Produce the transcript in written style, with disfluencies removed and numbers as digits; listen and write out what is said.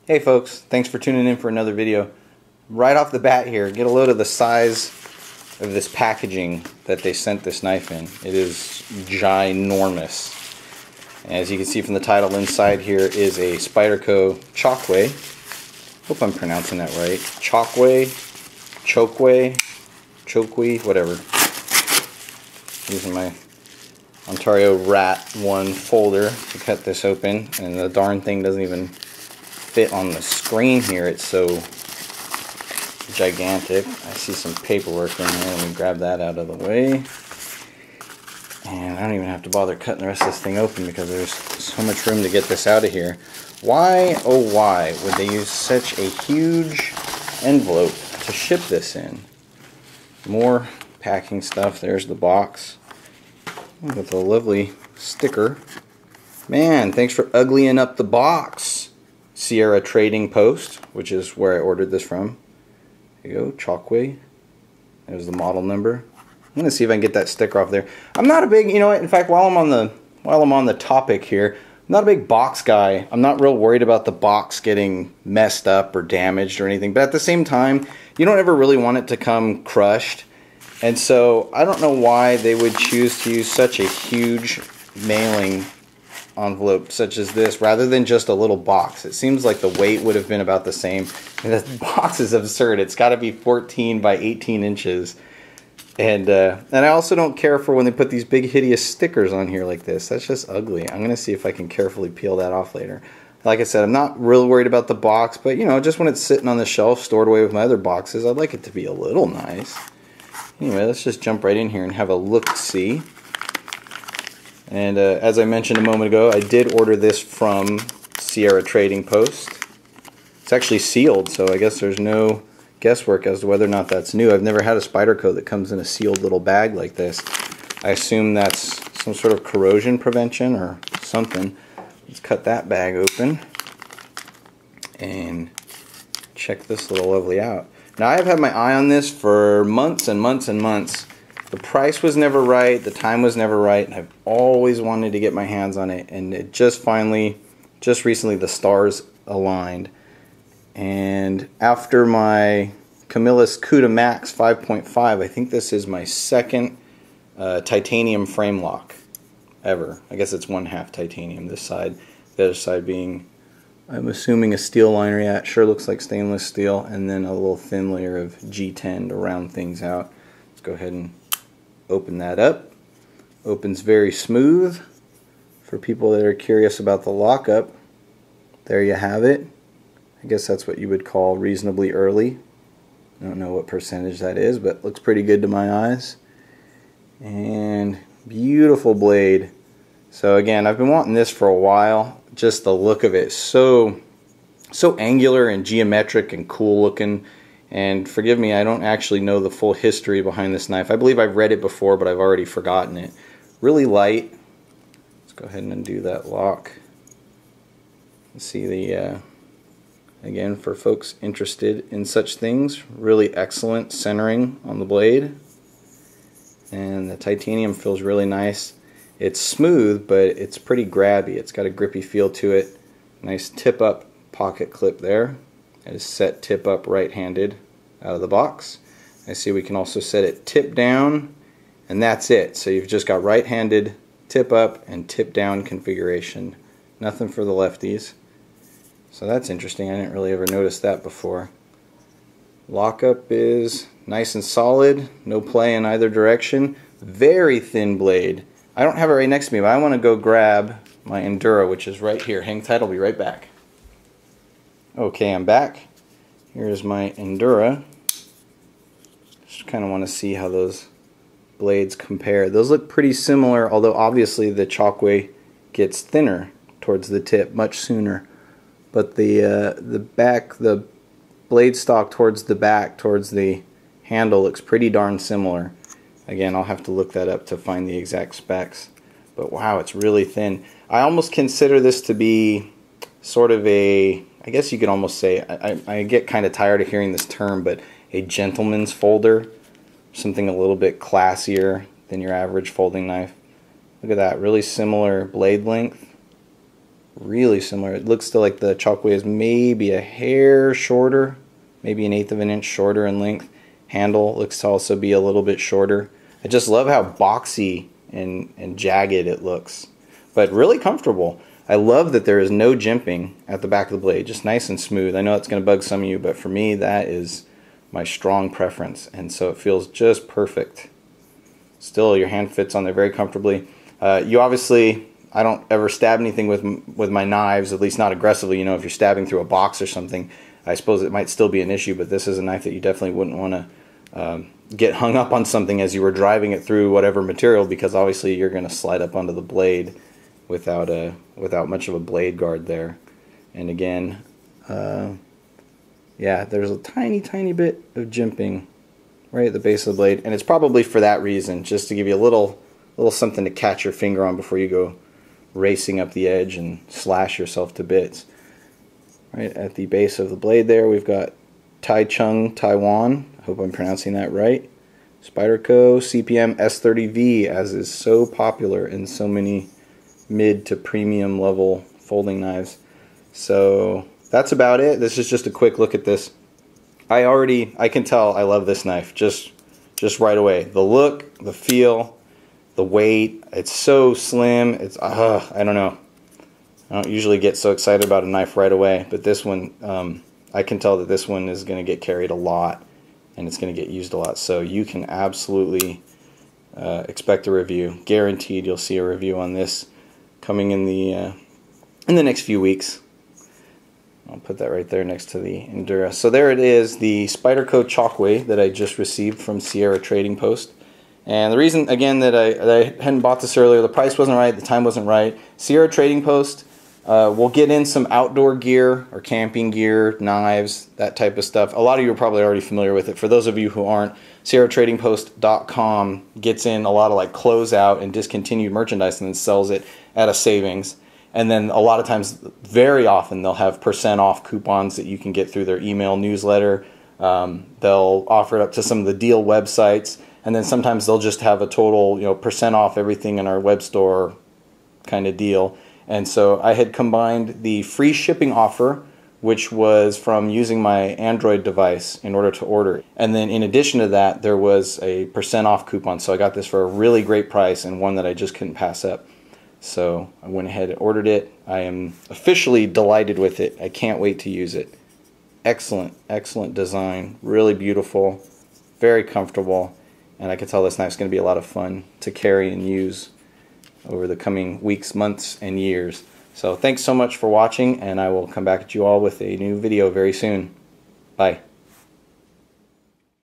Hey folks, thanks for tuning in for another video. Right off the bat here, get a load of the size of this packaging that they sent this knife in. It is ginormous. As you can see from the title, inside here is a Spyderco Chokwe. Hope I'm pronouncing that right. Chokwe, Chokwe, whatever. Using my Ontario Rat 1 folder to cut this open, and the darn thing doesn't even fit on the screen here. It's so gigantic. I see some paperwork in there. Let me grab that out of the way. And I don't even have to bother cutting the rest of this thing open because there's so much room to get this out of here. Why, oh why, would they use such a huge envelope to ship this in? More packing stuff. There's the box with a lovely sticker. Man, thanks for uglying up the box. Sierra Trading Post, which is where I ordered this from. There you go, Chokwe. There's the model number. I'm gonna see if I can get that sticker off there. I'm not a big, you know what? In fact, while I'm on the topic here, I'm not a big box guy. I'm not real worried about the box getting messed up or damaged or anything. But at the same time, you don't ever really want it to come crushed. And so I don't know why they would choose to use such a huge mailing envelope such as this rather than just a little box. It seems like the weight would have been about the same. And this box is absurd. It's got to be 14 by 18 inches. And I also don't care for when they put these big hideous stickers on here like this. That's just ugly. I'm going to see if I can carefully peel that off later. Like I said, I'm not real worried about the box, but you know, just when it's sitting on the shelf stored away with my other boxes, I'd like it to be a little nice. Anyway, let's just jump right in here and have a look-see. And as I mentioned a moment ago, I did order this from Sierra Trading Post. It's actually sealed, so I guess there's no guesswork as to whether or not that's new. I've never had a Spyderco that comes in a sealed little bag like this. I assume that's some sort of corrosion prevention or something. Let's cut that bag open and check this little lovely out. Now, I've had my eye on this for months and months and months. The price was never right, the time was never right, and I've always wanted to get my hands on it, and it just recently the stars aligned. And after my Camillus Cuda Max 5.5, I think this is my second titanium frame lock ever. I guess it's 1/2 titanium this side, the other side being, I'm assuming, a steel liner. Yeah, it sure looks like stainless steel, and then a little thin layer of G10 to round things out. Let's go ahead and open that up. Opens very smooth. For people that are curious about the lockup, there you have it. I guess that's what you would call reasonably early. I don't know what percentage that is, but looks pretty good to my eyes. And beautiful blade. So again, I've been wanting this for a while. Just the look of it, so angular and geometric and cool looking. And forgive me, I don't actually know the full history behind this knife. I believe I've read it before, but I've already forgotten it. Really light. Let's go ahead and undo that lock. See the, again, for folks interested in such things, really excellent centering on the blade. And the titanium feels really nice. It's smooth, but it's pretty grabby. It's got a grippy feel to it. Nice tip-up pocket clip there. It is set tip-up right-handed out of the box. I see we can also set it tip-down, and that's it. So you've just got right-handed tip-up and tip-down configuration. Nothing for the lefties. So that's interesting. I didn't really ever notice that before. Lockup is nice and solid. No play in either direction. Very thin blade. I don't have it right next to me, but I want to go grab my Endura, which is right here. Hang tight, I'll be right back. Okay, I'm back. Here's my Endura. Just kind of want to see how those blades compare. Those look pretty similar, although obviously the Chokwe gets thinner towards the tip much sooner. But the blade stock towards the back, towards the handle, looks pretty darn similar. Again, I'll have to look that up to find the exact specs. But wow, it's really thin. I almost consider this to be sort of a, I guess you could almost say, I get kind of tired of hearing this term, but a gentleman's folder. Something a little bit classier than your average folding knife. Look at that, really similar blade length. really similar. It looks still like the Chokwe is maybe a hair shorter, maybe 1/8 of an inch shorter in length. Handle looks to also be a little bit shorter. I just love how boxy and jagged it looks, but really comfortable. I love that there is no jimping at the back of the blade, just nice and smooth. I know it's going to bug some of you, but for me that is my strong preference, and so it feels just perfect. Still, your hand fits on there very comfortably. You obviously, I don't ever stab anything with my knives, at least not aggressively. You know, if you're stabbing through a box or something, I suppose it might still be an issue, but this is a knife that you definitely wouldn't want to get hung up on something as you were driving it through whatever material, because obviously you're going to slide up onto the blade without much of a blade guard there. And again, yeah, there's a tiny bit of jimping right at the base of the blade, and it's probably for that reason, just to give you a little something to catch your finger on before you go racing up the edge and slash yourself to bits. Right at the base of the blade there, we've got Taichung Taiwan. I hope I'm pronouncing that right. Spyderco CPM S30V, as is so popular in so many mid to premium level folding knives. So that's about it. This is just a quick look at this. I can tell I love this knife just right away. The look, the feel, the weight. It's so slim. It's I don't know. I don't usually get so excited about a knife right away, but this one, I can tell that this one is going to get carried a lot, and it's going to get used a lot. So you can absolutely expect a review. Guaranteed, you'll see a review on this coming in the next few weeks. I'll put that right there next to the Endura. So there it is, the Spyderco Chokwe that I just received from Sierra Trading Post. And the reason, again, that I hadn't bought this earlier, the price wasn't right, the time wasn't right. Sierra Trading Post will get in some outdoor gear or camping gear, knives, that type of stuff. A lot of you are probably already familiar with it. For those of you who aren't, SierraTradingPost.com gets in a lot of like closeout and discontinued merchandise and then sells it at a savings. And then a lot of times, very often, they'll have % off coupons that you can get through their email newsletter. They'll offer it up to some of the deal websites. And then sometimes they'll just have a total, % off everything in our web store kind of deal. And so I had combined the free shipping offer, which was from using my Android device in order to order it. And then in addition to that, there was a % off coupon. So I got this for a really great price and one that I just couldn't pass up. So I went ahead and ordered it. I am officially delighted with it. I can't wait to use it. Excellent, excellent design. Really beautiful. Very comfortable. And I can tell this knife's going to be a lot of fun to carry and use over the coming weeks, months, and years. So thanks so much for watching, and I will come back at you all with a new video very soon. Bye.